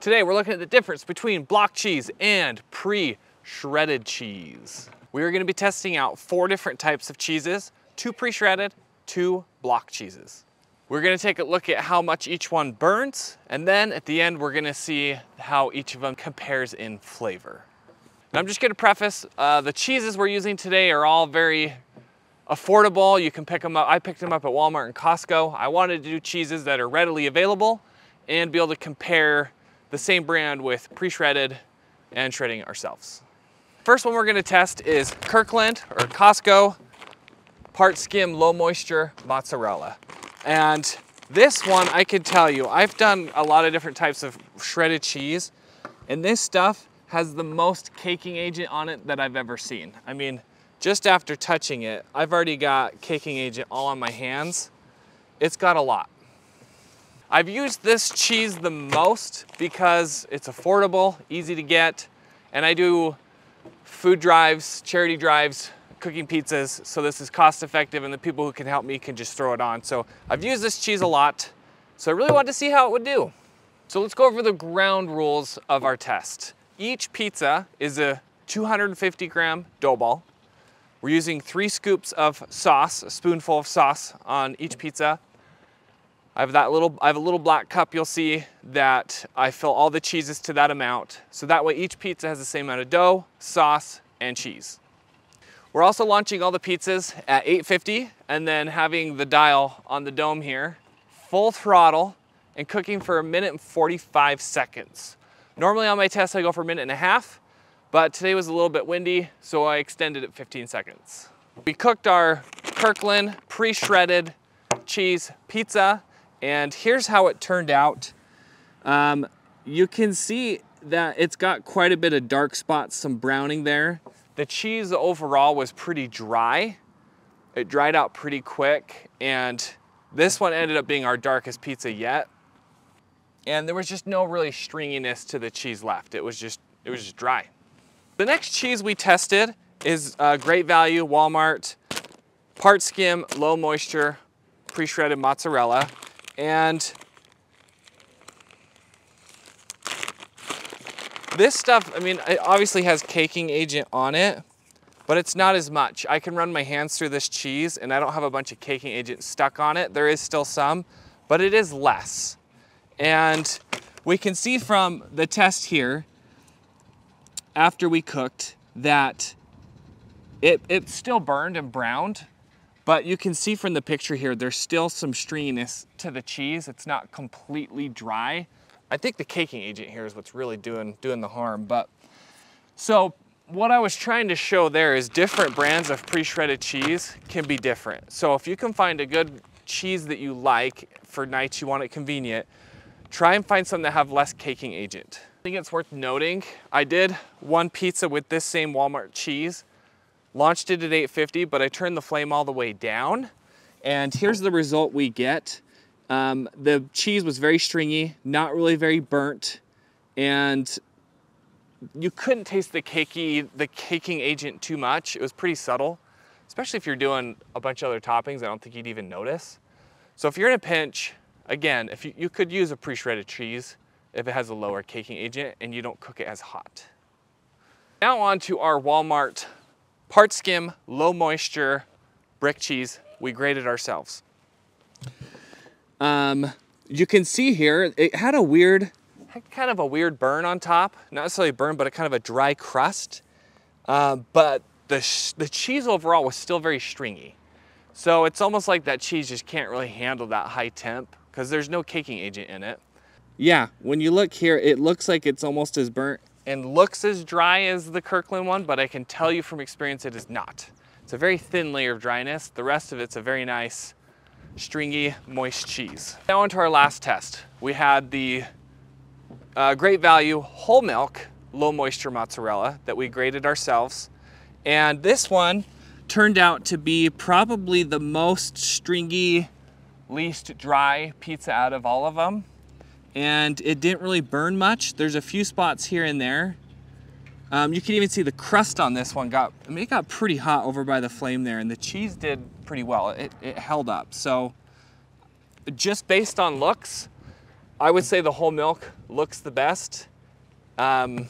Today we're looking at the difference between block cheese and pre-shredded cheese. We are going to be testing out 4 different types of cheeses, 2 pre-shredded, 2 block cheeses. We're going to take a look at how much each one burns, and then at the end we're going to see how each of them compares in flavor. And I'm just going to preface, the cheeses we're using today are all very affordable. You can pick them up. I picked them up at Walmart and Costco. I wanted to do cheeses that are readily available and be able to compare the same brand with pre-shredded and shredding ourselves. First one we're going to test is Kirkland or Costco part skim low moisture mozzarella. And this one, I can tell you, I've done a lot of different types of shredded cheese, and this stuff has the most caking agent on it that I've ever seen. I mean, just after touching it, I've already got caking agent all on my hands. It's got a lot. I've used this cheese the most because it's affordable, easy to get, and I do food drives, charity drives, cooking pizzas, so this is cost effective and the people who can help me can just throw it on. So I've used this cheese a lot, so I really wanted to see how it would do. So let's go over the ground rules of our test. Each pizza is a 250 gram dough ball. We're using 3 scoops of sauce, a spoonful of sauce on each pizza. I have a little black cup. You'll see that I fill all the cheeses to that amount. So that way each pizza has the same amount of dough, sauce, and cheese. We're also launching all the pizzas at 850 and then having the dial on the dome here, full throttle, and cooking for 1 minute and 45 seconds. Normally on my test I go for 1.5 minutes, but today was a little bit windy, so I extended it 15 seconds. We cooked our Kirkland pre-shredded cheese pizza, and here's how it turned out. You can see that it's got quite a bit of dark spots, some browning there. The cheese overall was pretty dry. It dried out pretty quick, and this one ended up being our darkest pizza yet. And there was just no really stringiness to the cheese left. It was just dry. The next cheese we tested is Great Value Walmart part skim low moisture pre-shredded mozzarella. And this stuff, I mean, it obviously has caking agent on it, but it's not as much. I can run my hands through this cheese and I don't have a bunch of caking agent stuck on it. There is still some, but it is less. And we can see from the test here, after we cooked, that it still burned and browned. But you can see from the picture here, there's still some stringiness to the cheese. It's not completely dry. I think the caking agent here is what's really doing the harm. But so what I was trying to show there is different brands of pre-shredded cheese can be different. So if you can find a good cheese that you like for nights you want it convenient, try and find some that have less caking agent. I think it's worth noting, I did one pizza with this same Walmart cheese. Launched it at 850, but I turned the flame all the way down. And here's the result we get. The cheese was very stringy, not really very burnt, and you couldn't taste the caking agent too much. It was pretty subtle, especially if you're doing a bunch of other toppings. I don't think you'd even notice. So if you're in a pinch, again, if you could use a pre-shredded cheese if it has a lower caking agent and you don't cook it as hot. Now on to our Walmart part skim, low moisture brick cheese we grated ourselves. You can see here, it had kind of a weird burn on top. Not necessarily burn, but a kind of a dry crust. But the cheese overall was still very stringy. So it's almost like that cheese just can't really handle that high temp because there's no caking agent in it. Yeah, when you look here, it looks like it's almost as burnt and looks as dry as the Kirkland one, but I can tell you from experience it is not. It's a very thin layer of dryness. The rest of it's a very nice, stringy, moist cheese. Now onto our last test. We had the Great Value whole milk low moisture mozzarella that we grated ourselves. And this one turned out to be probably the most stringy, least dry pizza out of all of them. And it didn't really burn much. There's a few spots here and there. You can even see the crust on this one it got pretty hot over by the flame there, and the cheese did pretty well. It held up. So just based on looks, I would say the whole milk looks the best out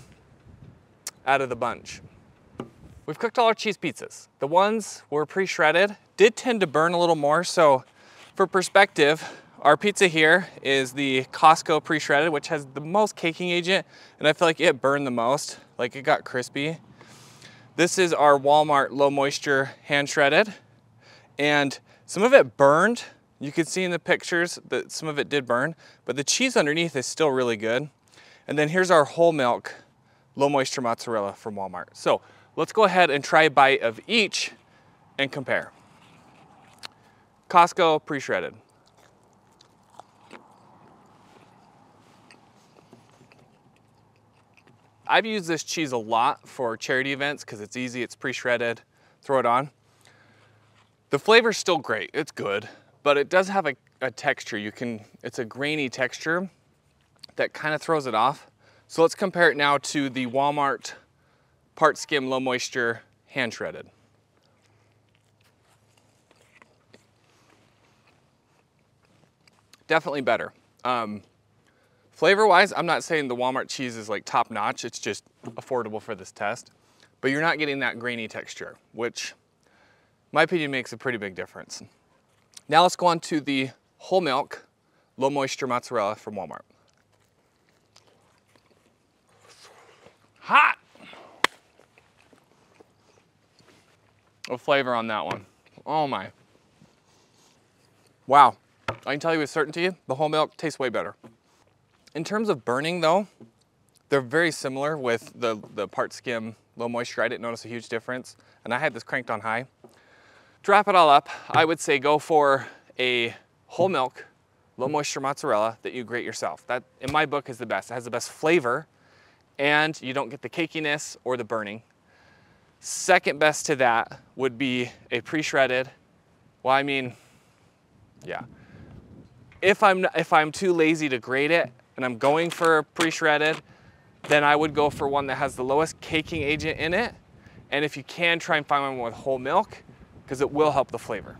of the bunch. We've cooked all our cheese pizzas. The ones were pre-shredded did tend to burn a little more, so for perspective, our pizza here is the Costco pre-shredded, which has the most caking agent, and I feel like it burned the most, like it got crispy. This is our Walmart low moisture hand shredded, and some of it burned. You can see in the pictures that some of it did burn, but the cheese underneath is still really good. And then here's our whole milk low moisture mozzarella from Walmart. So let's go ahead and try a bite of each and compare. Costco pre-shredded. I've used this cheese a lot for charity events because it's easy, it's pre-shredded, throw it on. The flavor's still great, it's good, but it does have a texture. It's a grainy texture that kind of throws it off. So let's compare it now to the Walmart part skim low moisture hand shredded. Definitely better. Flavor-wise, I'm not saying the Walmart cheese is like top notch, it's just affordable for this test, but you're not getting that grainy texture, which in my opinion makes a pretty big difference. Now let's go on to the whole milk low moisture mozzarella from Walmart. Hot! A flavor on that one. Oh my. Wow. I can tell you with certainty, the whole milk tastes way better. In terms of burning though, they're very similar with the part skim low moisture. I didn't notice a huge difference, and I had this cranked on high. Drop it all up, I would say go for a whole milk low moisture mozzarella that you grate yourself. That, in my book, is the best. It has the best flavor, and you don't get the cakiness or the burning. Second best to that would be a pre-shredded. Well, I mean, yeah. If I'm too lazy to grate it and I'm going for pre-shredded, then I would go for one that has the lowest caking agent in it. And if you can, try and find one with whole milk, because it will help the flavor.